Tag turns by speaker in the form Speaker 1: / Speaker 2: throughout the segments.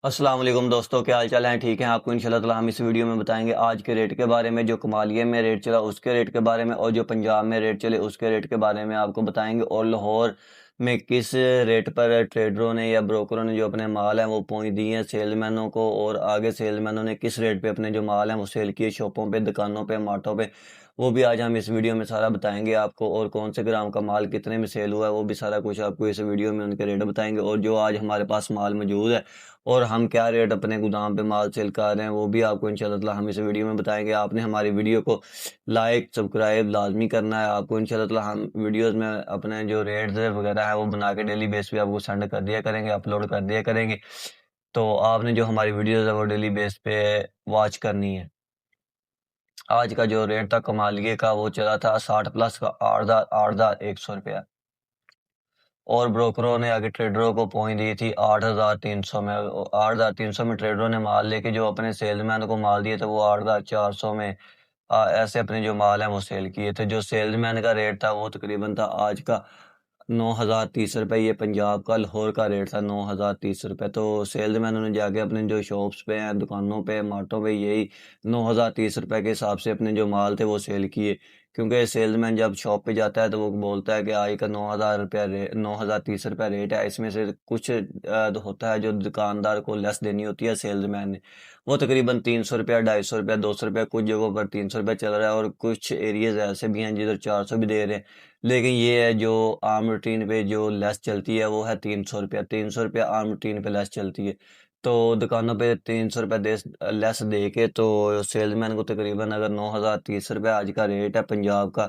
Speaker 1: अस्सलाम वालेकुम दोस्तों, क्या हाल चाल है? ठीक है, आपको इंशाल्लाह ताला हम इस वीडियो में बताएंगे आज के रेट के बारे में, जो कमालिया में रेट चला उसके रेट के बारे में, और जो पंजाब में रेट चले उसके रेट के बारे में आपको बताएंगे। और लाहौर में किस रेट पर ट्रेडरों ने या ब्रोकरों ने जो अपने माल हैं वो पहुंच दिए हैं सेलमैनों को, और आगे सेलमैनों ने किस रेट पे अपने जो माल हैं वो सेल किए शॉपों पे, दुकानों पे, मार्टों पे, वो भी आज हम इस वीडियो में सारा बताएंगे आपको। और कौन से ग्राम का माल कितने में सेल हुआ है वो भी सारा कुछ आपको इस वीडियो में उनके रेट बताएंगे। और जो आज हमारे पास माल मौजूद है और हम क्या रेट अपने गोदाम पे माल सेल कर रहे हैं वो भी आपको इंशाल्लाह ताला हम इस वीडियो में बताएंगे। आपने हमारी वीडियो को लाइक सब्सक्राइब लाजमी करना है। आपको इंशाल्लाह ताला हम वीडियोस में अपने जो रेट्स वगैरह है वो बना के डेली बेस पे आपको सेंड कर दिया करेंगे, अपलोड कर दिया करेंगे। तो आपने जो हमारी वीडियोस है वो डेली बेस पे वॉच करनी है। आज का जो रेट था कमालिये का वो चला था 60 प्लस का 8,100 रुपया, और ब्रोकरों ने आगे ट्रेडरों को पहुंच दी थी 8,300 में। 8,300 में ट्रेडरों ने माल लेके जो अपने सेल्समैन को माल दिए थे वो 8,400 में ऐसे अपने जो माल है वो सेल किए थे। जो सेल्समैन का रेट था वो तकरीबन था आज का 9,030 रुपये। ये पंजाब का लाहौर का रेट था 9,030 रुपये। तो सेल्समैनों ने जाके अपने जो शॉप्स पे हैं, दुकानों पे, मार्टों पे यही 9,030 रुपये के हिसाब से अपने जो माल थे वो सेल किए। क्योंकि सेल्समैन जब शॉप पे जाता है तो वो बोलता है कि आज का 9,000 रुपया 9,030 रुपया रेट है, इसमें से कुछ होता है जो दुकानदार को लेस देनी होती है सेल्समैन ने। वो तकरीबन 300 रुपया, 250 रुपया, 200 रुपया, कुछ जगहों पर 300 रुपया चल रहा है, और कुछ एरियाज ऐसे भी हैं जिधर 400 भी दे रहे हैं। लेकिन ये है जो आम रूटीन पे जो लेस चलती है वो है 300 रुपया। 300 रुपया आम रूटीन पे लेस चलती है। तो दुकानों पे 300 रुपया लेस दे के तो सेल्समैन को तकरीबन अगर 9,030 रुपया आज का रेट है पंजाब का,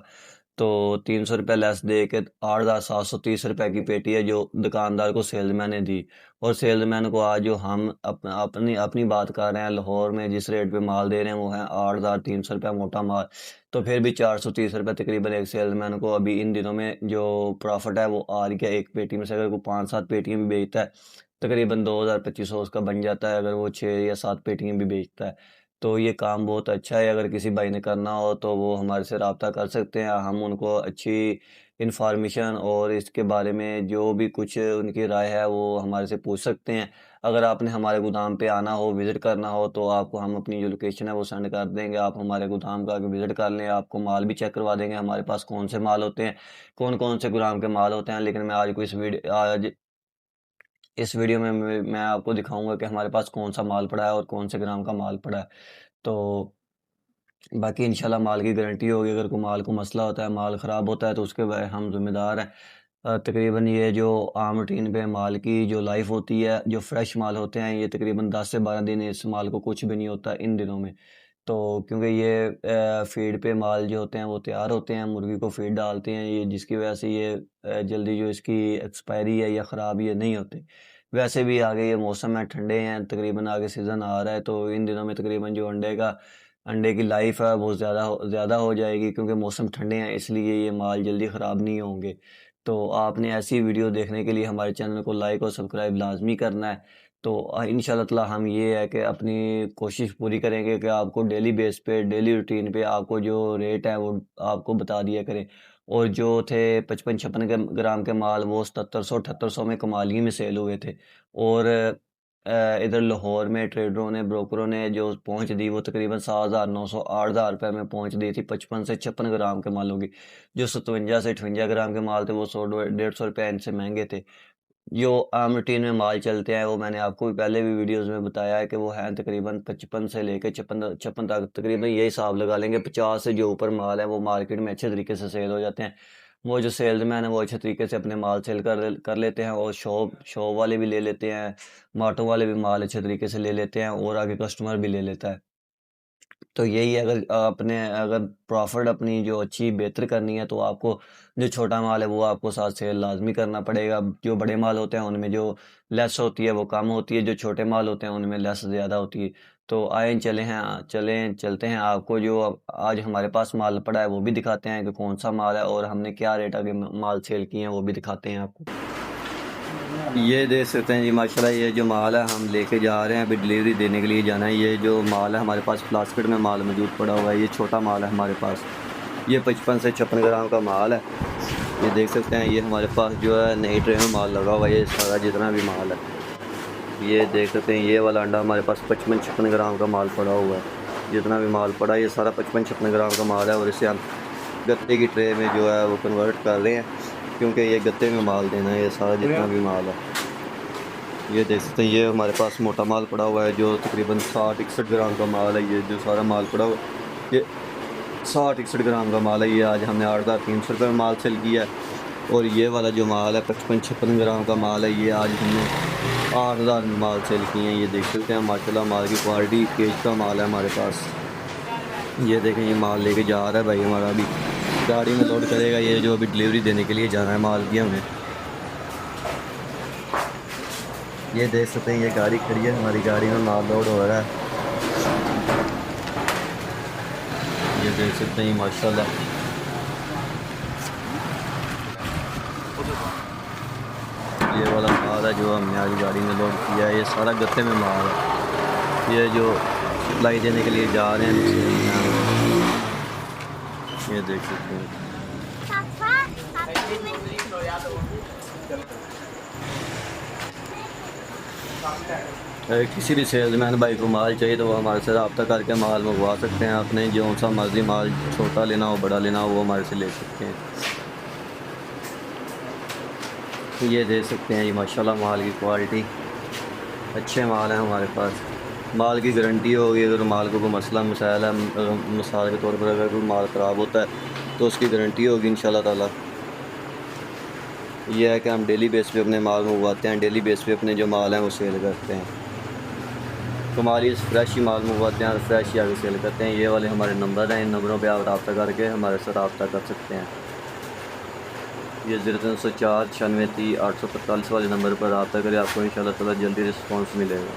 Speaker 1: तो 300 रुपया लेस दे के 8,730 रुपये की पेटी है जो दुकानदार को सेल्समैन ने दी। और सेल्समैन को आज जो हम अपनी अपनी बात कर रहे हैं, लाहौर में जिस रेट पे माल दे रहे हैं वो है 8,300 रुपया मोटा माल। तो फिर भी 430 रुपये तकरीबन एक सेल्समैन को अभी इन दिनों में जो प्रॉफिट है वो आ रही है। एक पेटी में से अगर कोई 5-7 पेटियाँ भी बेचता है तकरीबन 2,000-2,500 उसका बन जाता है, अगर वो 6 या 7 पेटियाँ भी बेचता है। तो ये काम बहुत अच्छा है। अगर किसी भाई ने करना हो तो वो हमारे से रब्ता कर सकते हैं। हम उनको अच्छी इन्फॉर्मेशन और इसके बारे में जो भी कुछ उनकी राय है वो हमारे से पूछ सकते हैं। अगर आपने हमारे गोदाम पे आना हो, विज़िट करना हो, तो आपको हम अपनी जो लोकेशन है वो सेंड कर देंगे। आप हमारे गोदाम का आके विज़िट कर लें, आपको माल भी चेक करवा देंगे हमारे पास कौन से माल होते हैं, कौन-कौन से गोदाम के माल होते हैं। लेकिन मैं आज इस वीडियो में मैं आपको दिखाऊँगा कि हमारे पास कौन-सा माल पड़ा है और कौन से ग्राम का माल पड़ा है। तो बाकी इंशाल्लाह माल की गारंटी होगी। अगर कोई माल को मसला होता है, माल ख़राब होता है तो उसके हम ज़िम्मेदार हैं। तकरीबन ये जो आम रूटीन पे माल की जो लाइफ होती है, जो फ्रेश माल होते हैं, ये तकरीबन 10 से 12 दिन इस माल को कुछ भी नहीं होता इन दिनों में। तो क्योंकि ये फ़ीड पे माल जो होते हैं वो तैयार होते हैं, मुर्गी को फ़ीड डालते हैं ये, जिसकी वजह से ये जल्दी जो इसकी एक्सपायरी है या ख़राब ये नहीं होते। वैसे भी आगे ये मौसम है, ठंडे हैं, तकरीबन आगे सीज़न आ रहा है, तो इन दिनों में तकरीबन जो अंडे की लाइफ है वो ज़्यादा हो जाएगी, क्योंकि मौसम ठंडे हैं इसलिए ये माल जल्दी ख़राब नहीं होंगे। तो आपने ऐसी वीडियो देखने के लिए हमारे चैनल को लाइक और सब्सक्राइब लाजमी करना है। तो इंशाल्लाह ताला हम ये है कि अपनी कोशिश पूरी करेंगे कि आपको डेली बेस पे, डेली रूटीन पे आपको जो रेट है वो आपको बता दिया करें। और जो थे 55-56 ग्राम के माल वो 7700-7800 में कमालियों में सेल हुए थे। और इधर लाहौर में ट्रेडरों ने, ब्रोकरों ने जो पहुंच दी वो तकरीबन 7,900 8,000 रुपये में पहुंच दी थी 55 से 56 ग्राम के मालों की। जो 57 से 58 ग्राम के माल थे वो 100-150 रुपये इनसे महंगे थे। जो आम रूटीन में माल चलते हैं वो मैंने आपको भी पहले भी वीडियोस में बताया है कि वो हैं तकरीबन 55 से लेकर 56 तक। तकरीबन यही हिसाब लगा लेंगे, 50 से जो ऊपर माल है वो मार्केट में अच्छे तरीके से सेल हो जाते हैं। वो जो सेल्समैन है वो अच्छे तरीके से अपने माल सेल कर लेते हैं, और शॉप वाले भी ले लेते हैं, मार्टों वाले भी माल अच्छे तरीके से ले लेते हैं, और आगे कस्टमर भी ले लेता है। तो यही है, अगर प्रॉफिट अपनी जो अच्छी बेहतर करनी है तो आपको जो छोटा माल है वो आपको साथ सेल लाजमी करना पड़ेगा। जो बड़े माल होते हैं उनमें जो लेस होती है वो कम होती है, जो छोटे माल होते हैं उनमें लेस ज़्यादा होती है। तो आए चलते हैं, आपको जो आज हमारे पास माल पड़ा है वो भी दिखाते हैं कि कौन सा माल है, और हमने क्या रेट आगे माल सेल किए हैं वो भी दिखाते हैं आपको। ये देख सकते हैं जी, माशाल्लाह ये जो माल है हम लेके जा रहे हैं, अभी डिलीवरी देने के लिए जाना है। ये जो माल है हमारे पास प्लास्टिक में माल मौजूद पड़ा हुआ है, ये छोटा माल है हमारे पास। ये 55 से 56 ग्राम का माल है। ये देख सकते हैं, ये हमारे पास जो है नई ट्रे में माल लगा हुआ है, ये सारा जितना भी माल है ये देख सकते हैं, ये वाला अंडा हमारे पास 55-56 ग्राम का माल पड़ा हुआ है। जितना भी माल पड़ा है ये सारा 55-56 ग्राम का माल है, और इसे हम गत्ते की ट्रे में जो है वो कन्वर्ट कर रहे हैं, क्योंकि ये गत्ते में माल देना है। ये सारा जितना भी माल है, ये देख सकते हैं, ये हमारे पास मोटा माल पड़ा हुआ है जो तकरीबन 60-61 ग्राम का माल है। ये जो सारा माल पड़ा हुआ है ये 60-61 ग्राम का माल है। ये आज हमने 8,300 रुपये में माल सेल किया है। और ये वाला जो माल है 55-56 ग्राम का माल है, ये आज हमने 8,000 में माल सेल किए हैं। ये देख सकते हैं माशाल्लाह माल की क्वालिटी केज का माल है हमारे पास। ये देखें, ये माल लेके जा रहा है भाई हमारा, अभी गाड़ी में लोड करेगा। ये जो अभी डिलीवरी देने के लिए जाना है माल की हमें। ये देख सकते हैं, ये गाड़ी खड़ी है, हमारी गाड़ी में माल लोड हो रहा है। ये देख सकते हैं माशाल्लाह, ये वाला माल है जो हमने आज गाड़ी में लोड किया है। ये सारा गत्ते में माल है, ये जो सप्लाई देने के लिए जा रहे हैं। ये देख सकते हैं, किसी भी सेल्समैन भाई को माल चाहिए तो वो हमारे से रब्ता करके माल मंगवा सकते हैं। आपने जो सा मर्ज़ी माल, छोटा लेना हो बड़ा लेना हो, वो हमारे से ले सकते हैं। ये देख सकते हैं, ये माशाल्लाह माल की क्वालिटी अच्छे माल हैं हमारे पास। माल की गारंटी होगी, अगर माल को कोई मसला मसाइल है, मिसाल के तौर पर अगर कोई माल ख़राब होता है तो उसकी गारंटी होगी इंशाल्लाह ताला। यह है कि हम डेली बेस पे अपने माल मंगवाते हैं, डेली बेस पे अपने जो माल हैं वो सेल करते हैं। तो हमारी फ्रेश ही माल मंगवाते हैं और फ्रेश ही आगे सेल करते हैं। ये वाले हमारे नंबर हैं, इन नंबरों पे आप रब्ता करके हमारे साथ रब्ता कर सकते हैं। ये 0304 96 845 वाले नंबर पर रब्ता करें, आपको इंशाल्लाह ताला जल्दी रिस्पॉन्स मिलेगा।